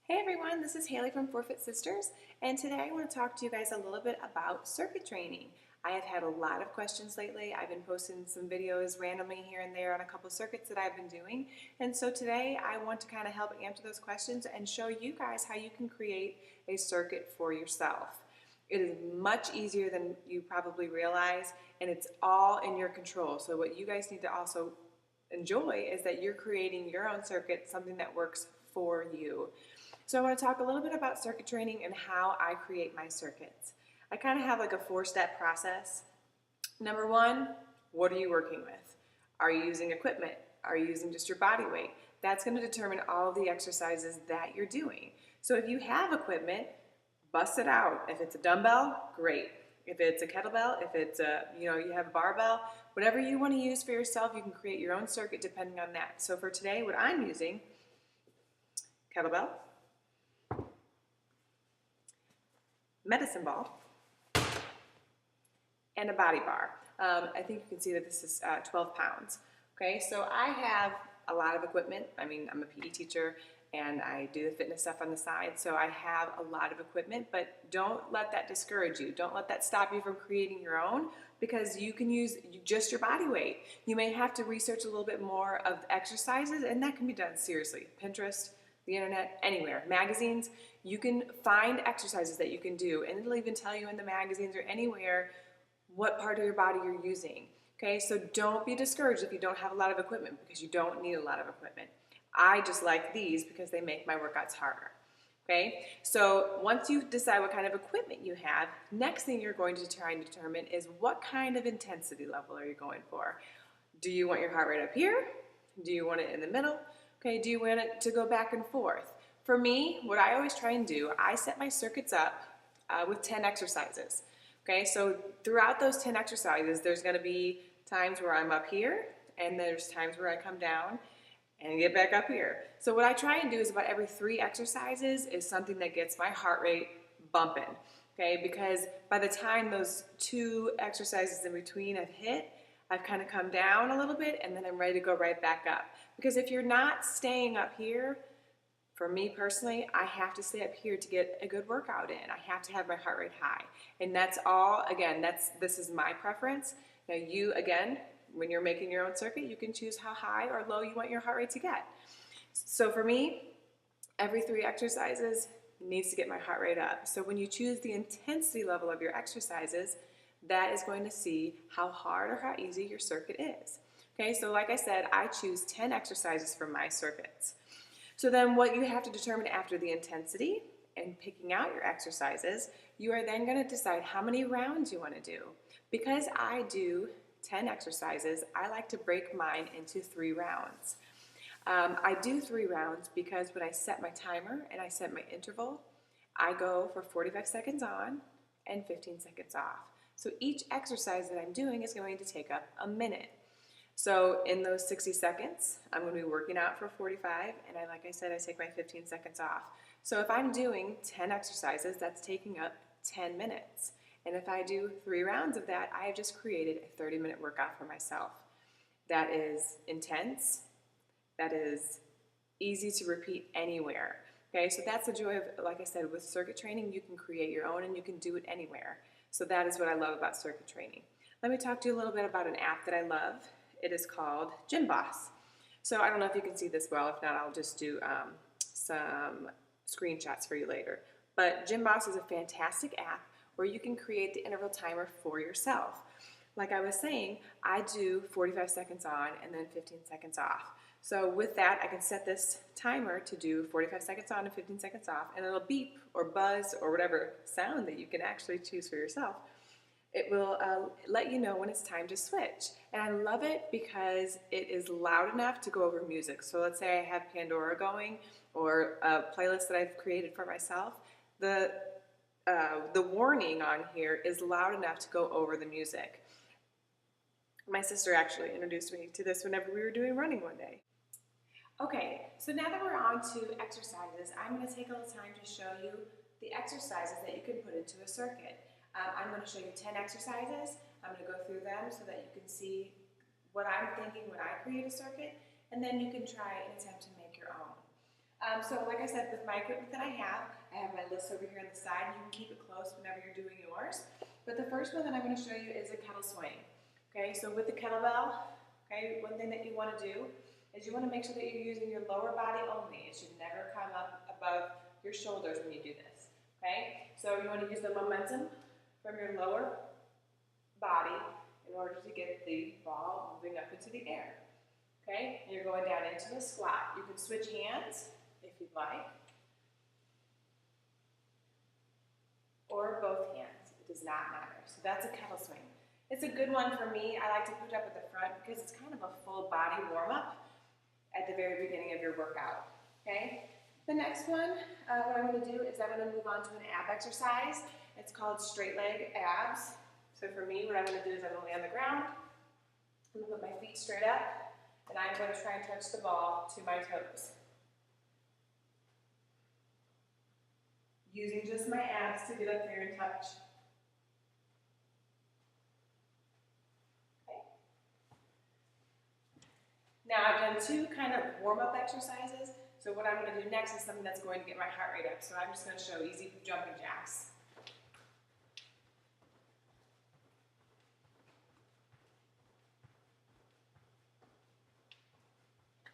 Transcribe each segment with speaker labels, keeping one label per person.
Speaker 1: Hey everyone, this is Haley from Forfeit Sisters, and today I want to talk to you guys a little bit about circuit training. I have had a lot of questions lately. I've been posting some videos randomly here and there on a couple circuits that I've been doing, and so today I want to kind of help answer those questions and show you guys how you can create a circuit for yourself. It is much easier than you probably realize, and it's all in your control. So what you guys need to also enjoy is that you're creating your own circuit, something that works for you. So I want to talk a little bit about circuit training and how I create my circuits. I kind of have like a 4-step process. Number one, what are you working with? Are you using equipment? Are you using just your body weight? That's going to determine all of the exercises that you're doing. So if you have equipment, bust it out. If it's a dumbbell, great. If it's a kettlebell, if it's you have a barbell, whatever you want to use for yourself, you can create your own circuit depending on that. So for today, what I'm using, kettlebell, medicine ball, and a body bar. I think you can see that this is 12 pounds. Okay, so I have a lot of equipment. I mean, I'm a PE teacher and I do the fitness stuff on the side, so I have a lot of equipment, but don't let that discourage you. Don't let that stop you from creating your own, because you can use just your body weight. You may have to research a little bit more of exercises, and that can be done seriously. Pinterest, the internet, anywhere, magazines, you can find exercises that you can do, and it'll even tell you in the magazines or anywhere what part of your body you're using. Okay, so don't be discouraged if you don't have a lot of equipment, because you don't need a lot of equipment. I just like these because they make my workouts harder. Okay, so once you decide what kind of equipment you have, next thing you're going to try and determine is what kind of intensity level are you going for. Do you want your heart rate up here? Do you want it in the middle? Okay, do you want it to go back and forth? For me, what I always try and do, I set my circuits up with 10 exercises. Okay, so throughout those 10 exercises, there's going to be times where I'm up here, and there's times where I come down and get back up here. So what I try and do is about every 3 exercises is something that gets my heart rate bumping. Okay, because by the time those 2 exercises in between have hit, I've kind of come down a little bit, and then I'm ready to go right back up. Because if you're not staying up here, for me personally, I have to stay up here to get a good workout in. I have to have my heart rate high. And that's all, again, this is my preference. Now you, again, when you're making your own circuit, you can choose how high or low you want your heart rate to get. So for me, every 3 exercises needs to get my heart rate up. So when you choose the intensity level of your exercises, that is going to see how hard or how easy your circuit is. Okay, so like I said, I choose 10 exercises for my circuits. So then what you have to determine after the intensity and picking out your exercises, you are then going to decide how many rounds you want to do. Because I do 10 exercises, I like to break mine into 3 rounds. I do 3 rounds because when I set my timer and I set my interval, I go for 45 seconds on and 15 seconds off. So each exercise that I'm doing is going to take up a minute. So in those 60 seconds, I'm going to be working out for 45, and like I said, I take my 15 seconds off. So if I'm doing 10 exercises, that's taking up 10 minutes. And if I do 3 rounds of that, I have just created a 30-minute workout for myself. That is intense. That is easy to repeat anywhere. Okay, so that's the joy of, like I said, with circuit training, you can create your own and you can do it anywhere. So that is what I love about circuit training. Let me talk to you a little bit about an app that I love. It is called Gymboss. So I don't know if you can see this well. If not, I'll just do some screenshots for you later. But Gymboss is a fantastic app where you can create the interval timer for yourself. Like I was saying, I do 45 seconds on and then 15 seconds off. So with that, I can set this timer to do 45 seconds on and 15 seconds off, and it'll beep or buzz or whatever sound that you can actually choose for yourself. It will let you know when it's time to switch. And I love it because it is loud enough to go over music. So let's say I have Pandora going or a playlist that I've created for myself. The warning on here is loud enough to go over the music. My sister actually introduced me to this whenever we were doing running one day. Okay, so now that we're on to exercises, I'm going to take a little time to show you the exercises that you can put into a circuit. I'm going to show you 10 exercises. I'm going to go through them so that you can see what I'm thinking when I create a circuit, and then you can try and attempt to make your own. So like I said, with my equipment that I have my list over here on the side. You can keep it close whenever you're doing yours. But the first one that I'm going to show you is a kettle swing. Okay, so with the kettlebell, okay, one thing that you want to do is you want to make sure that you're using your lower body only. It should never come up above your shoulders when you do this. Okay, so you want to use the momentum from your lower body in order to get the ball moving up into the air. Okay, and you're going down into a squat. You can switch hands if you'd like, or both hands. It does not matter. So that's a kettle swing. It's a good one for me. I like to put it up at the front because it's kind of a full body warm-up at the very beginning of your workout. Okay. The next one, what I'm going to do is I'm going to move on to an ab exercise. It's called straight leg abs. So for me, what I'm going to do is I'm going to lay on the ground. I'm going to put my feet straight up, and I'm going to try and touch the ball to my toes, using just my abs to get up there and touch. Okay. Now I've done two kind of warm-up exercises, so what I'm going to do next is something that's going to get my heart rate up. So I'm just going to show easy jumping jacks.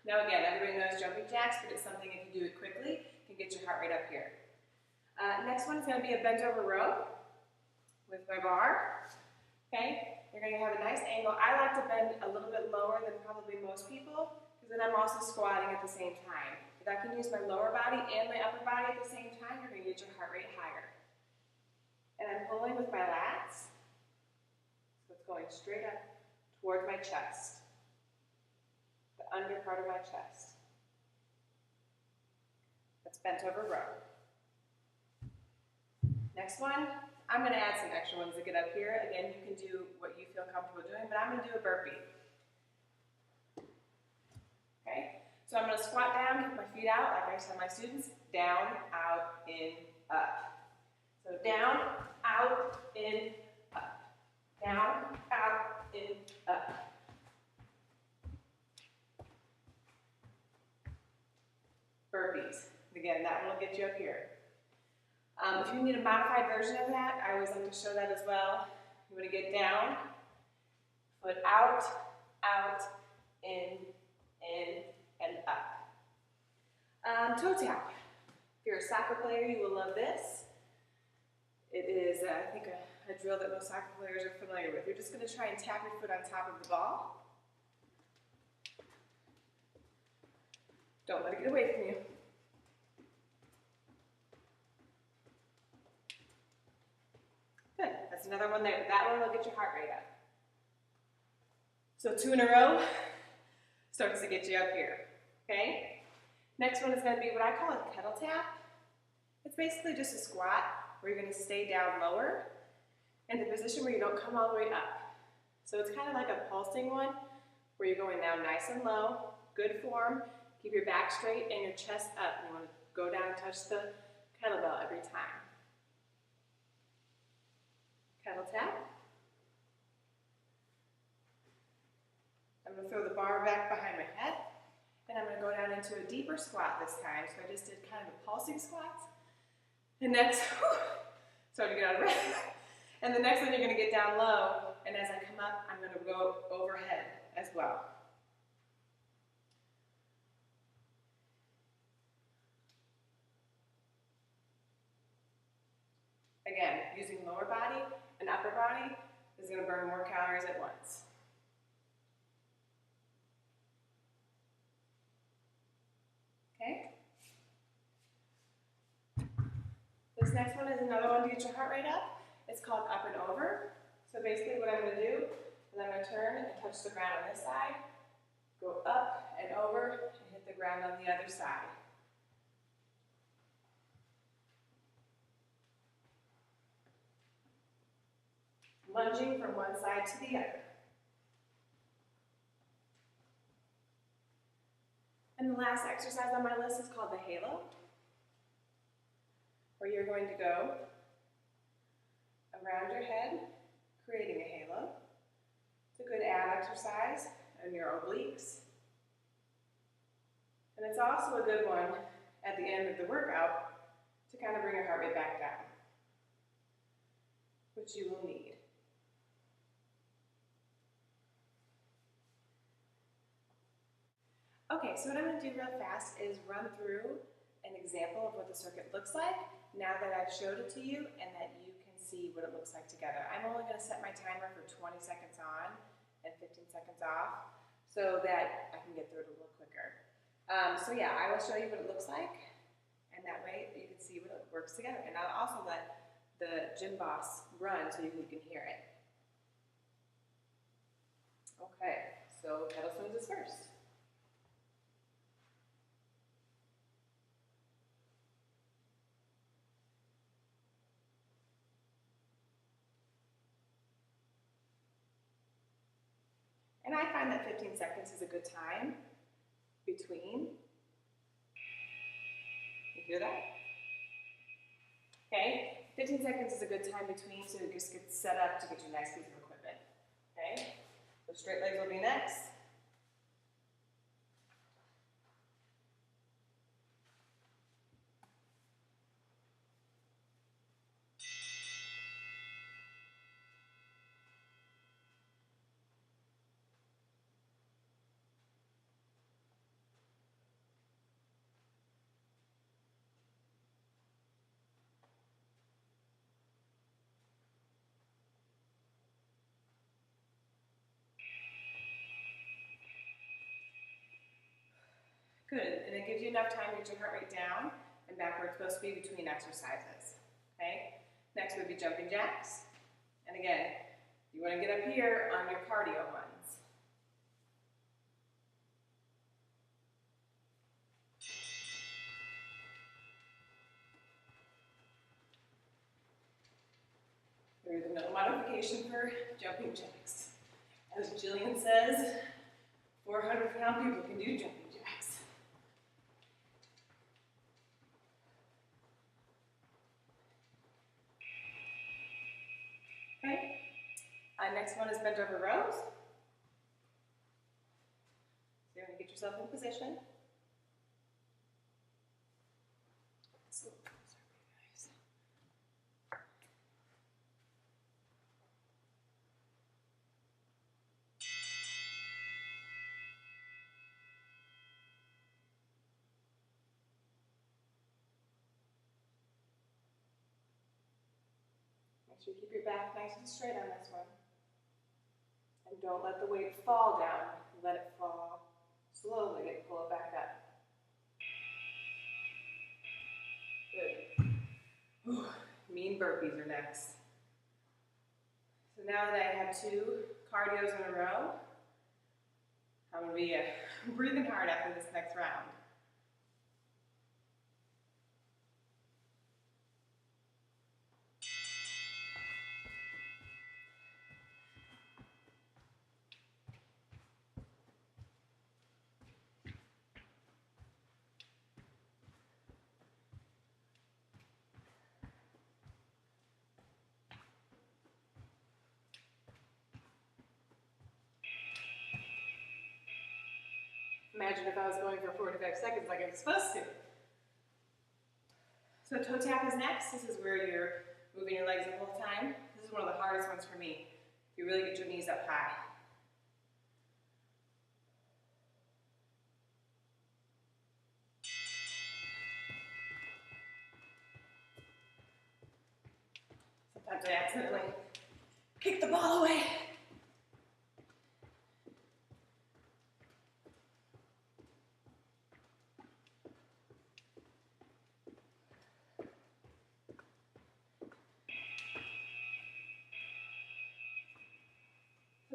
Speaker 1: Now again, everybody knows jumping jacks, but it's something if you do it quickly, can get your heart rate up here. Next one is going to be a bent over row with my bar. Okay, you're going to have a nice angle. I like to bend a little bit lower than probably most people, because then I'm also squatting at the same time. If I can use my lower body and my upper body at the same time, you're going to get your heart rate higher. And I'm pulling with my lats, so it's going straight up toward my chest, the under part of my chest. That's bent over row. Next one, I'm going to add some extra ones to get up here. Again, you can do what you feel comfortable doing, but I'm going to do a burpee. Okay, so I'm going to squat down, kick my feet out, like I tell my students, down, out, in, up. So down, out, in, up. Down, out, in, up. Burpees. Again, that will get you up here. If you need a modified version of that, I always like to show that as well. You want to get down, foot out, out, in, and up. Toe tap. If you're a soccer player, you will love this. It is, I think, a drill that most soccer players are familiar with. You're just going to try and tap your foot on top of the ball. Don't let it get away from you. Good. That's another one there. That one will get your heart rate up. So 2 in a row starts to get you up here. Okay? Next one is going to be what I call a kettle tap. It's basically just a squat where you're going to stay down lower in the position where you don't come all the way up. So it's kind of like a pulsing one where you're going down nice and low, good form. Keep your back straight and your chest up. You want to go down and touch the kettlebell every time. Kettle tap. I'm going to throw the bar back behind my head, and I'm going to go down into a deeper squat this time. So I just did kind of a pulsing squats. And next, sorry to get out of breath. And the next one you're going to get down low, and as I come up, I'm going to go overhead as well. Again, using lower body and upper body is going to burn more calories at once. Okay? This next one is another one to get your heart rate up. It's called up and over. So basically what I'm going to do is I'm going to turn and touch the ground on this side, go up and over, and hit the ground on the other side. Lunging from one side to the other. And the last exercise on my list is called the halo, where you're going to go around your head, creating a halo. It's a good ab exercise on your obliques. And it's also a good one at the end of the workout to kind of bring your heart rate back down, which you will need. Okay, so what I'm going to do real fast is run through an example of what the circuit looks like now that I've showed it to you and that you can see what it looks like together. I'm only going to set my timer for 20 seconds on and 15 seconds off so that I can get through it a little quicker. So yeah, I will show you what it looks like, and that way you can see what it works together. And I'll also let the gym boss run so you can hear it. Okay, so pedal swings is first. And I find that 15 seconds is a good time between. You hear that? Okay, 15 seconds is a good time between, so it just gets set up to get your next piece of equipment. Okay, so straight legs will be next. Good, and it gives you enough time to get your heart rate down and back where it's supposed to be between exercises. Okay, next would be jumping jacks. And again, you want to get up here on your cardio ones. There is no modification for jumping jacks. As Jillian says, 400-pound people can do jumping jacks. Okay, next one is bent over rows. So you're going to get yourself in position. Make sure you keep your back nice and straight on this one. And don't let the weight fall down. Let it fall slowly and pull it back up. Good. Whew. Mean burpees are next. So now that I have 2 cardios in a row, I'm going to be breathing hard after this next round. Imagine if I was going for 45 seconds like I was supposed to. So toe tap is next. This is where you're moving your legs the whole time. This is one of the hardest ones for me. You really get your knees up high. Sometimes I accidentally kick the ball away.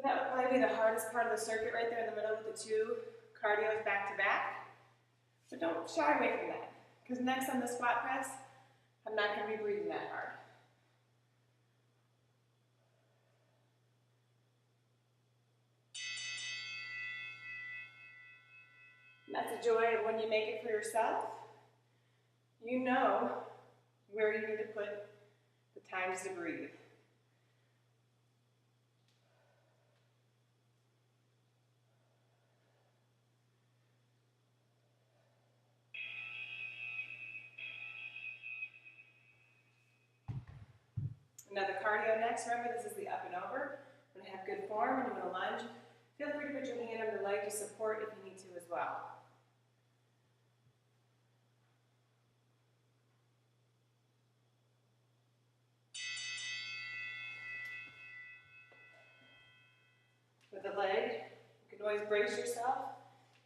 Speaker 1: That would probably be the hardest part of the circuit right there in the middle with the 2 cardios back to back. But don't shy away from that, because next on the squat press, I'm not going to be breathing that hard. And that's the joy of when you make it for yourself. You know where you need to put the times to breathe. Another cardio next. Remember, this is the up and over. When you have good form and you want to lunge, feel free to put your hand on your leg to support if you need to as well. With the leg, you can always brace yourself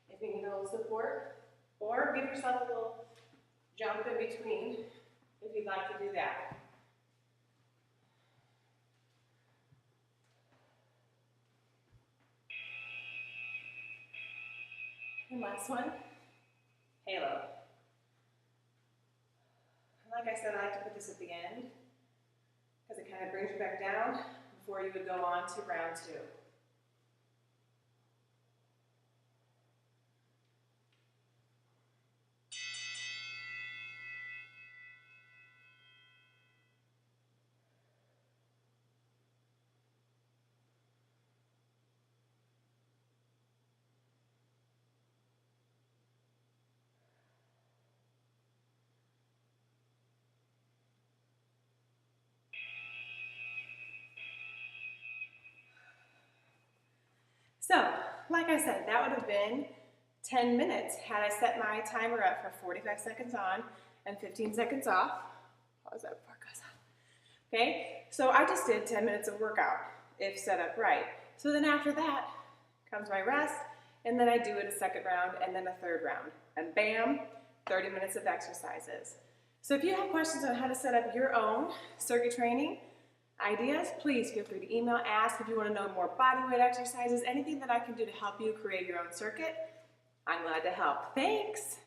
Speaker 1: if you need a little support, or give yourself a little jump in between if you'd like to do that. And last one, halo. Like I said, I like to put this at the end because it kind of brings you back down before you would go on to round 2. So, like I said, that would have been 10 minutes had I set my timer up for 45 seconds on and 15 seconds off. Pause that before it goes on. Okay, so I just did 10 minutes of workout if set up right. So then after that comes my rest, and then I do it a second round and then a third round. And bam, 30 minutes of exercises. So if you have questions on how to set up your own circuit training ideas, please feel free to email, ask if you want to know more bodyweight exercises, anything that I can do to help you create your own circuit. I'm glad to help. Thanks.